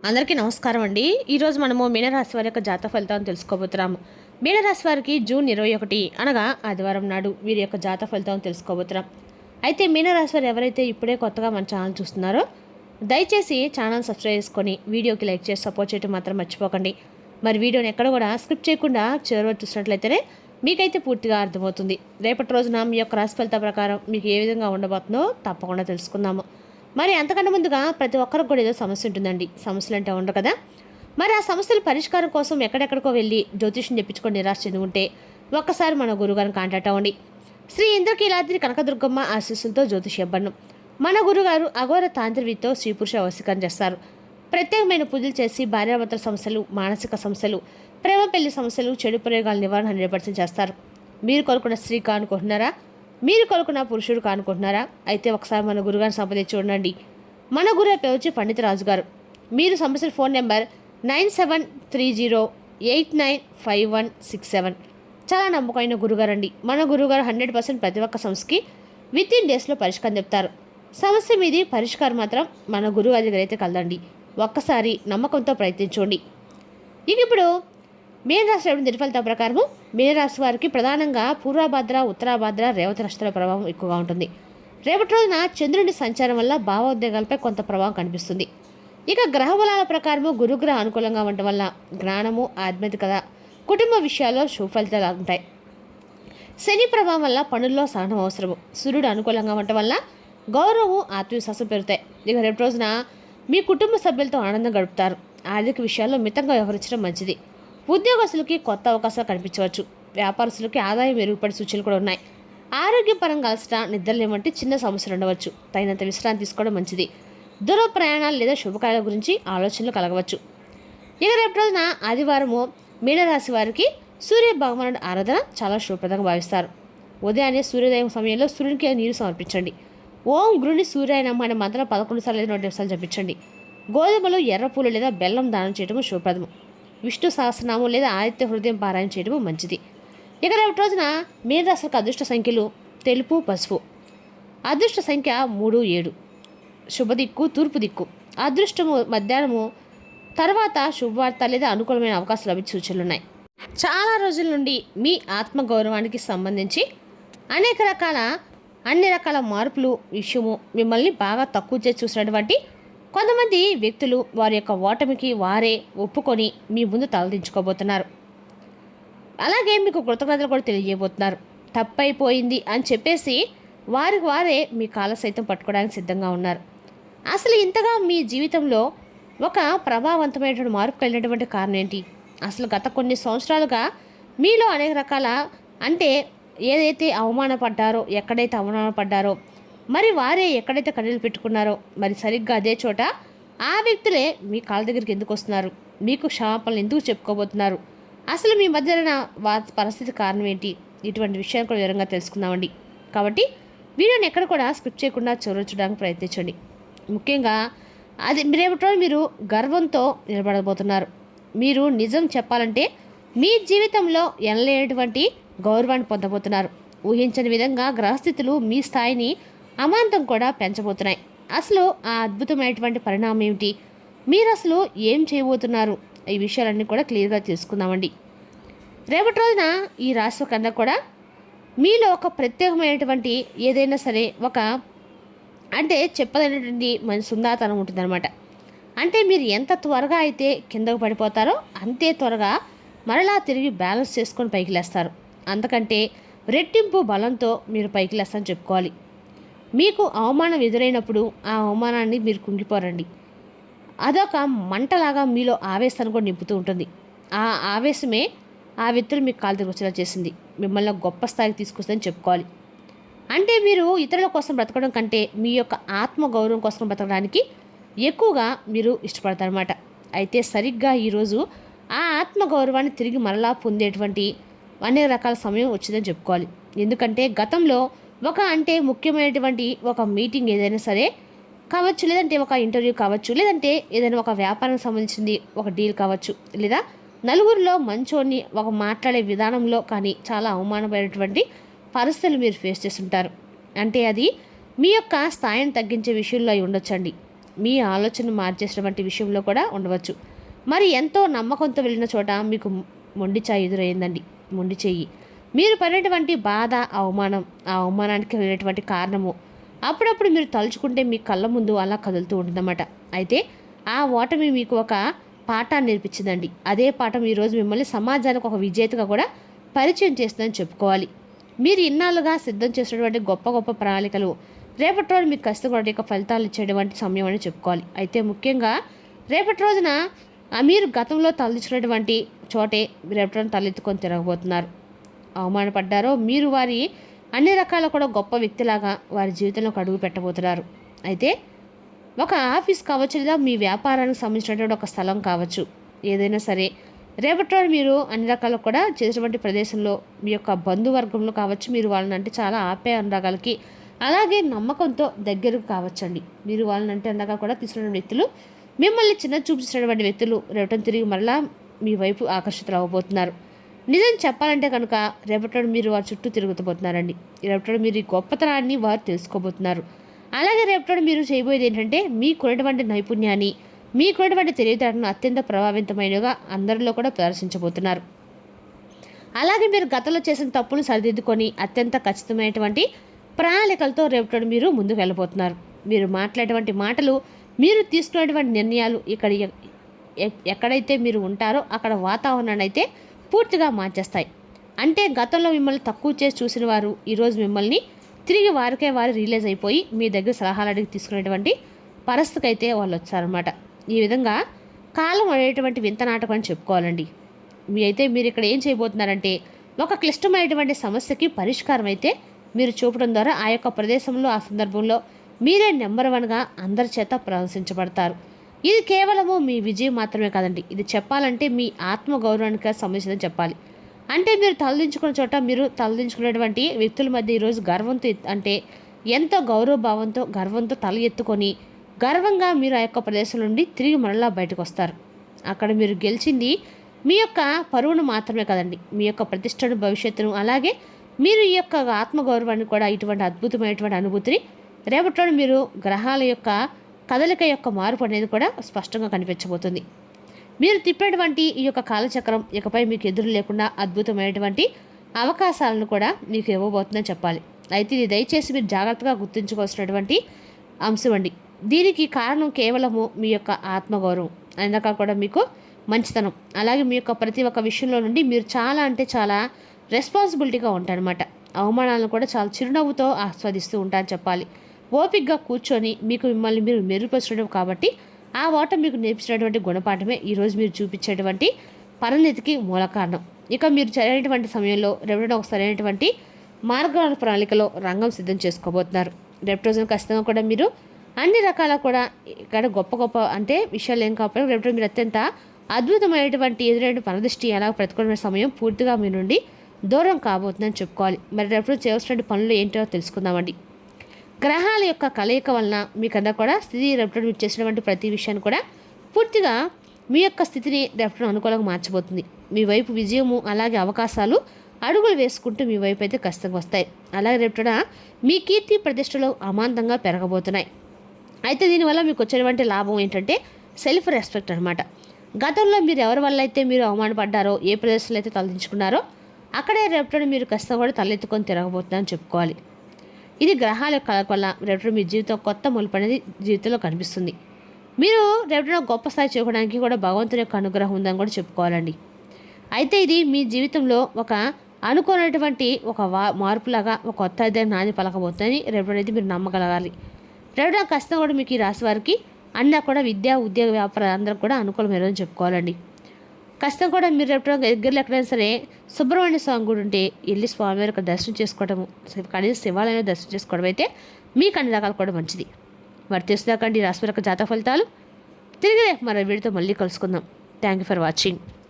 అందరికీ నమస్కారం అండి. ఈరోజు మనము మీనరాశి వారి యొక్క జాతక ఫలితాలను తెలుసుకోబోతున్నాము. మీనరాశి వారికి జూన్ 21 అనగా ఆదివారం నాడు వీరి యొక్క జాతక ఫలితాలను తెలుసుకోబోతున్నాం. అయితే మీనరాశి వారు ఎవరైతే ఇప్పుడే కొత్తగా మన ఛానల్ చూస్తున్నారో దయచేసి ఛానల్ సబ్స్క్రైబ్ చేసుకొని వీడియోకి లైక్ చేసి సపోర్ట్ చేయడం మాత్రం మర్చిపోకండి. మరి వీడియోని ఎక్కడ కూడా స్కిప్ చేయకుండా చివరి వరకు చూసినట్లయితేనే మీకైతే పూర్తిగా అర్థమవుతుంది. రేపటి రోజున మీ యొక్క రాశి ఫలితాల ప్రకారం మీకు ఏ విధంగా ఉండబోతుందో తప్పకుండా తెలుసుకుందాము. మరి అంతకన్నా ముందుగా ప్రతి ఒక్కరికి కూడా ఏదో సమస్య ఉంటుందండి. సమస్యలు అంటే ఉండవు కదా. మరి ఆ సమస్యల పరిష్కారం కోసం ఎక్కడెక్కడికో వెళ్ళి జ్యోతిష్యం చెప్పించుకొని నిరాశ చెంది ఉంటే ఒక్కసారి మన గురుగారిని కాంటాక్ట్ అవ్వండి. శ్రీ ఇంద్రకీలాద్రి కనకదుర్గమ్మ ఆశీస్సులతో జ్యోతిష్యబ్బన్నం మన గురుగారు అఘోర తాంత్రివితో స్త్రీ పురుష వశీకరణ చేస్తారు. ప్రత్యేకమైన పూజలు చేసి భార్యాభర్తల సమస్యలు, మానసిక సమస్యలు, ప్రేమ పెళ్లి సమస్యలు, చెడు ప్రయోగాల నివారణ 100% చేస్తారు. మీరు కోరుకున్న స్త్రీ కానుకుంటున్నారా? మీరు కొనుక్కున్న పురుషుడు కానుకుంటున్నారా? అయితే ఒకసారి మన గురుగారిని సంప్రదించి చూడండి. మన గురువు పేరు వచ్చి పండిత రాజు గారు. మీరు సంప్రదించిన ఫోన్ నెంబర్ 9730895167. చాలా నమ్మకమైన గురుగారు అండి. మన గురుగారు 100% ప్రతి ఒక్క సమస్యకి వితిన్ డేస్లో పరిష్కారం చెప్తారు. సమస్య మీది పరిష్కారం మాత్రం మన గురువు దగ్గర అయితే కలదండి. ఒక్కసారి నమ్మకంతో ప్రయత్నించండి. ఇక ఇప్పుడు మీనరాశి దిన ఫలితాల ప్రకారము మీనరాశి వారికి ప్రధానంగా పూర్వభద్ర, ఉత్తరాభద్ర, రేవతి నక్షత్రాల ప్రభావం ఎక్కువగా ఉంటుంది. రేపటి రోజున చంద్రుడి సంచారం వల్ల భావోద్వేగాలపై కొంత ప్రభావం కనిపిస్తుంది. ఇక గ్రహ బలాల ప్రకారము గురుగ్రహ అనుకూలంగా ఉండటం వల్ల జ్ఞానము, ఆధ్యాత్మికత, కుటుంబ విషయాల్లో శుభ ఫలితాలు ఉంటాయి. శని ప్రభావం వల్ల పనుల్లో సహనం అవసరము. సూర్యుడు అనుకూలంగా ఉండటం వల్ల గౌరవము, ఆత్మవిశ్వాసం పెరుగుతాయి. ఇక రేపటి రోజున మీ కుటుంబ సభ్యులతో ఆనందం గడుపుతారు. ఆర్థిక విషయాల్లో మితంగా వ్యవహరించడం మంచిది. ఉద్యోగస్తులకి కొత్త అవకాశాలు కనిపించవచ్చు. వ్యాపారస్తులకి ఆదాయం మెరుగుపడే సూచనలు కూడా ఉన్నాయి. ఆరోగ్యపరంగా అలసట, నిద్రలేమంటే చిన్న సమస్యలు ఉండవచ్చు. తగినంత విశ్రాంతి తీసుకోవడం మంచిది. దూర ప్రయాణాలు లేదా శుభకార్యాల గురించి ఆలోచనలు కలగవచ్చు. ఇక రేపు రోజున ఆదివారము మీనరాశి వారికి సూర్య భగవానుడి ఆరాధన చాలా శుభప్రదంగా భావిస్తారు. ఉదయాన్నే సూర్యోదయం సమయంలో సూర్యునికి నీరు సమర్పించండి. ఓం గృహిణి సూర్యాయ నమః అనే మంత్రం 11 సార్లు లేదా 100 సార్లు జపించండి. గోధుమలు, ఎర్ర పూలు లేదా బెల్లం దానం చేయడం శుభప్రదము. విష్ణు సహస్రనామం లేదా ఆదిత్య హృదయం పారాయణ చేయడం మంచిది. ఇక రేపటి రోజున మీనరాశికి అదృష్ట సంఖ్యలు తెలుపు, పసుపు. అదృష్ట సంఖ్య 3, 7. శుభదిక్కు తూర్పు దిక్కు. అదృష్టము మధ్యాహ్నము తర్వాత శుభవార్త లేదా అనుకూలమైన అవకాశాలు లభించే సూచనలు ఉన్నాయి. చాలా రోజుల నుండి మీ ఆత్మగౌరవానికి సంబంధించి అన్ని రకాల మార్పులు విషయము మిమ్మల్ని బాగా తక్కువ చేసి చూసినటువంటి కొంతమంది వ్యక్తులు వారి యొక్క ఓటమికి వారే ఒప్పుకొని మీ ముందు తలదించుకోబోతున్నారు. అలాగే మీకు కృతజ్ఞతలు కూడా తెలియజేయబోతున్నారు. తప్పైపోయింది అని చెప్పేసి వారికి వారే మీ కాళ్ళ సైతం పట్టుకోవడానికి సిద్ధంగా ఉన్నారు. అసలు ఇంతగా మీ జీవితంలో ఒక ప్రభావవంతమైనటువంటి మార్పు కలిగినటువంటి కారణం ఏంటి? అసలు గత కొన్ని సంవత్సరాలుగా మీలో అనేక రకాల ఏదైతే అవమానపడ్డారో, ఎక్కడైతే అవమానపడ్డారో, మరి వారే ఎక్కడైతే కన్నీళ్ళు పెట్టుకున్నారో, మరి సరిగ్గా అదే చోట ఆ వ్యక్తులే మీ కాళ్ళ దగ్గరికి ఎందుకు వస్తున్నారు? మీకు క్షమాపణలు ఎందుకు చెప్పుకోబోతున్నారు? అసలు మీ మధ్యన పరిస్థితి కారణం ఏంటి? ఇటువంటి విషయాలు కూడా వివరంగా తెలుసుకుందామండి. కాబట్టి వీడియోని ఎక్కడ కూడా స్కిప్ చేయకుండా చూడడానికి ప్రయత్నించండి. ముఖ్యంగా రేపటి రోజు మీరు గర్వంతో నిలబడబోతున్నారు. మీరు నిజం చెప్పాలంటే మీ జీవితంలో ఎనలేనటువంటి గౌరవాన్ని పొందబోతున్నారు. ఊహించని విధంగా గ్రహస్థితులు మీ స్థాయిని అమాంతం కూడా పెంచబోతున్నాయి. అసలు ఆ అద్భుతమైనటువంటి పరిణామం ఏమిటి? మీరు అసలు ఏం చేయబోతున్నారు? ఈ విషయాలన్నీ కూడా క్లియర్గా తెలుసుకుందామండి. రేపటి రోజున ఈ రాశి కన్నా కూడా మీలో ఒక ప్రత్యేకమైనటువంటి ఏదైనా సరే చెప్పలేనటువంటి మంచి సుందరతనం ఉంటుందన్నమాట. మీరు ఎంత త్వరగా అయితే కిందకు పడిపోతారో అంతే త్వరగా మరలా తిరిగి బ్యాలెన్స్ చేసుకొని పైకి లేస్తారు. అంతకంటే రెట్టింపు బలంతో మీరు పైకి లేస్తారని చెప్పుకోవాలి. మీకు అవమానం ఎదురైనప్పుడు ఆ అవమానాన్ని మీరు కుంగిపోరండి. అదొక మంటలాగా మీలో ఆవేశాన్ని కూడా నింపుతూ ఉంటుంది. ఆ ఆవేశమే ఆ వ్యక్తులు మీకు కాళ్ళ దగ్గర వచ్చేలా చేసింది. మిమ్మల్ని గొప్ప స్థాయికి తీసుకొస్తుందని చెప్పుకోవాలి. మీరు ఇతరుల కోసం బ్రతకడం కంటే మీ యొక్క ఆత్మగౌరవం కోసం బ్రతకడానికి ఎక్కువగా మీరు ఇష్టపడతారన్నమాట. అయితే సరిగ్గా ఈరోజు ఆ ఆత్మగౌరవాన్ని తిరిగి మరలా పొందేటువంటి అనేక రకాల సమయం వచ్చిందని చెప్పుకోవాలి. ఎందుకంటే గతంలో ముఖ్యమైనటువంటి ఒక మీటింగ్ ఏదైనా సరే కావచ్చు, లేదంటే ఒక ఇంటర్వ్యూ కావచ్చు, లేదంటే ఏదైనా ఒక వ్యాపారానికి సంబంధించింది ఒక డీల్ కావచ్చు, లేదా నలుగురిలో మంచోని మాట్లాడే విధానంలో కానీ చాలా అవమానమైనటువంటి పరిస్థితులు మీరు ఫేస్ చేస్తుంటారు. అది మీ యొక్క స్థాయిని తగ్గించే విషయంలో అయి ఉండొచ్చండి. మీ ఆలోచన మార్చేసినటువంటి విషయంలో కూడా ఉండవచ్చు. మరి ఎంతో నమ్మకంతో వెళ్ళిన చోట మీకు మొండి చాయి ఎదురైందండి. మొండి చెయ్యి మీరు పడినటువంటి బాధ, అవమానం, ఆ అవమానానికి కలిగినటువంటి కారణము అప్పుడప్పుడు మీరు తలుచుకుంటే మీ కళ్ళ ముందు అలా కదులుతూ ఉంటుందన్నమాట. అయితే ఆ ఓటమి మీకు ఒక పాఠాన్ని నేర్పించిందండి. అదే పాఠం ఈరోజు మిమ్మల్ని సమాజానికి ఒక విజేతగా కూడా పరిచయం చేస్తుందని చెప్పుకోవాలి. మీరు ఇన్నాళ్ళుగా సిద్ధం చేసినటువంటి గొప్ప గొప్ప ప్రణాళికలు రేపటి రోజు మీకు కష్టపడి యొక్క ఫలితాలు ఇచ్చేటువంటి సమయం అని చెప్పుకోవాలి. అయితే ముఖ్యంగా రేపటి రోజున మీరు గతంలో తలెత్తుకున్నటువంటి చోటే రేపటి రోజున తలెత్తుకొని తిరగబోతున్నారు. అవమానపడ్డారో మీరు వారి అన్ని రకాల కూడా గొప్ప వ్యక్తిలాగా వారి జీవితంలోకి అడుగు పెట్టబోతున్నారు. అయితే ఒక ఆఫీస్ కావచ్చు, లేదా మీ వ్యాపారానికి సంబంధించినటువంటి ఒక స్థలం కావచ్చు, ఏదైనా సరే రేపటి రోజు మీరు అన్ని రకాల కూడా చేసినటువంటి ప్రదేశంలో మీ యొక్క బంధువర్గంలో కావచ్చు, మీరు వాళ్ళని అంటే చాలా ఆప్యాయ అనురాగాలకి అలాగే నమ్మకంతో దగ్గరకు కావచ్చండి. మీరు వాళ్ళని అంటే అండగా కూడా తీసుకున్న వ్యక్తులు, మిమ్మల్ని చిన్న చూపించినటువంటి వ్యక్తులు రేపటి తిరిగి మరలా మీ వైపు ఆకర్షితులు అవ్వబోతున్నారు. నిజం చెప్పాలంటే కనుక రేపటి మీరు వారి చుట్టూ తిరుగుతూ రేపటి మీరు ఈ గొప్పతనాన్ని వారు తెలుసుకోబోతున్నారు. అలాగే రేపటి మీరు చేయబోయేది ఏంటంటే మీకున్నటువంటి నైపుణ్యాన్ని, మీకున్నటువంటి తెలివితేటలను అత్యంత ప్రభావితమైనగా అందరిలో కూడా ప్రదర్శించబోతున్నారు. అలాగే మీరు గతంలో చేసిన తప్పులు సరిదిద్దుకొని అత్యంత ఖచ్చితమైనటువంటి ప్రణాళికలతో రేపటి మీరు ముందుకు వెళ్ళబోతున్నారు. మీరు మాట్లాడేటువంటి మాటలు, మీరు తీసుకునేటువంటి నిర్ణయాలు ఎక్కడైతే మీరు ఉంటారో అక్కడ వాతావరణాన్ని అయితే పూర్తిగా మార్చేస్తాయి. అంటే గతంలో మిమ్మల్ని తక్కువ చేసి చూసిన వారు ఈరోజు మిమ్మల్ని తిరిగి వారికే వారు రియలైజ్ అయిపోయి మీ దగ్గర సలహాలు అడిగి తీసుకునేటువంటి పరిస్థితికి అయితే వాళ్ళు వచ్చారనమాట. ఈ విధంగా కాలం అనేటువంటి వింత నాటకం అని చెప్పుకోవాలండి. మీరు ఇక్కడ ఏం చేయబోతున్నారంటే ఒక క్లిష్టమైనటువంటి సమస్యకి పరిష్కారం అయితే మీరు చూపడం ద్వారా ఆ యొక్క ప్రదేశంలో, ఆ సందర్భంలో మీరే నెంబర్ 1గా అందరి చేత ప్రశంసించబడతారు. ఇది కేవలము మీ విజయం మాత్రమే కాదండి, ఇది చెప్పాలంటే మీ ఆత్మగౌరవానికి సంబంధించిందని చెప్పాలి. అంటే మీరు తలదించుకున్న చోట మీరు తలదించుకునేటువంటి వ్యక్తుల మధ్య ఈరోజు గర్వంతో అంటే ఎంతో గర్వంతో తల ఎత్తుకొని గర్వంగా మీరు ఆ యొక్క ప్రదేశం నుండి తిరిగి మరలా బయటకు వస్తారు. అక్కడ మీరు గెలిచింది మీ యొక్క పరువును మాత్రమే కదండి, మీ యొక్క ప్రతిష్టను, భవిష్యత్తును, అలాగే మీరు ఈ యొక్క ఆత్మగౌరవాన్ని కూడా ఇటువంటి అద్భుతమైనటువంటి అనుభూతిని రేపటి మీరు గ్రహాల యొక్క కదలిక యొక్క మార్పు అనేది కూడా స్పష్టంగా కనిపించబోతుంది. మీరు తిప్పినటువంటి ఈ యొక్క కాలచక్రం ఇకపై మీకు ఎదురు లేకుండా అద్భుతమైనటువంటి అవకాశాలను కూడా మీకు ఇవ్వబోతుందని చెప్పాలి. అయితే ఇది దయచేసి మీరు జాగ్రత్తగా గుర్తుంచుకోవాల్సినటువంటి అంశం అండి. దీనికి కారణం కేవలము మీ యొక్క ఆత్మగౌరవం, అయినాక కూడా మీకు మంచితనం, అలాగే మీ యొక్క ప్రతి ఒక్క విషయంలో నుండి మీరు చాలా అంటే చాలా రెస్పాన్సిబిలిటీగా ఉంటారనమాట. అవమానాలను కూడా చాలా చిరునవ్వుతో ఆస్వాదిస్తూ ఉంటారని చెప్పాలి. ఓపికగా కూర్చొని మిమ్మల్ని మీరు మెరుగుపరచడం కాబట్టి ఆ ఓట మీకు నేర్పించినటువంటి గుణపాఠమే ఈరోజు మీరు చూపించేటువంటి పరిణతికి మూల కారణం. ఇక మీరు సరైనటువంటి సమయంలో రేపటి ఒక సరైనటువంటి మార్గాల ప్రణాళికలో రంగం సిద్ధం చేసుకోబోతున్నారు. రేపటి రోజున ఖచ్చితంగా కూడా మీరు అన్ని రకాల కూడా ఇక్కడ గొప్ప అంటే విషయాలు ఏం కాకపోయినా రేపటి మీరు అత్యంత అద్భుతమైనటువంటి ఎదురైన పరదృష్టి ఎలా ప్రతికూలమైన సమయం పూర్తిగా మీ నుండి దూరం కాబోతుందని చెప్పుకోవాలి. మరి రేపటి చేయవలసిన పనులు ఏంటో తెలుసుకుందామండి. గ్రహాల యొక్క కలయిక వలన మీకంతా కూడా స్థితి రేపటి మీరు చేసినటువంటి ప్రతి విషయాన్ని కూడా పూర్తిగా మీ యొక్క స్థితిని రేపటి అనుకూలంగా మార్చబోతుంది. మీ వైపు విజయము అలాగే అవకాశాలు అడుగులు వేసుకుంటూ మీ వైపు అయితే ఖచ్చితంగా వస్తాయి. అలాగే రేపటిన మీ కీర్తి ప్రతిష్టలు అమాంతంగా పెరగబోతున్నాయి. అయితే దీనివల్ల మీకు వచ్చేటువంటి లాభం ఏంటంటే సెల్ఫ్ రెస్పెక్ట్ అనమాట. గతంలో మీరు ఎవరి వల్ల అయితే మీరు అవమానపడ్డారో, ఏ ప్రదేశంలో అయితే తలదించుకున్నారో అక్కడే రేపటి మీరు ఖచ్చితంగా కూడా తలెత్తుకొని తిరగబోతుందని చెప్పుకోవాలి. ఇది గ్రహాల కలయిక వల్ల రేపటి మీ జీవితం కొత్త మలుపు అనేది జీవితంలో కనిపిస్తుంది. మీరు రేపటిన గొప్ప స్థాయి చూడడానికి కూడా భగవంతుని యొక్క అనుగ్రహం ఉందని కూడా చెప్పుకోవాలండి. అయితే ఇది మీ జీవితంలో ఒక అనుకున్నటువంటి ఒక మార్పులాగా ఒక కొత్త అధ్యాయం నాది పలకబోతుందని రేపటి మీరు నమ్మగలగాలి. రేపటి ఖచ్చితంగా కూడా మీకు ఈ రాశి వారికి అన్నా కూడా విద్య, ఉద్యోగ, వ్యాపారాలు అందరూ కూడా అనుకూలమైనదని చెప్పుకోవాలండి. ఖచ్చితంగా కూడా మీరు రేపటి దగ్గరలో ఎక్కడైనా సరే సుబ్రహ్మణ్య స్వామి గుడి ఉంటే వెళ్ళి స్వామివారి యొక్క దర్శనం చేసుకోవడము, కనీసం శివాలయంలో దర్శనం చేసుకోవడం అయితే మీకు అన్ని రకాలు కూడా మంచిది. మరి తెలుసుదాకండి రాశి యొక్క జాతక ఫలితాలు. తిరిగి మరో వీడితో మళ్ళీ కలుసుకుందాం. Thank you for watching.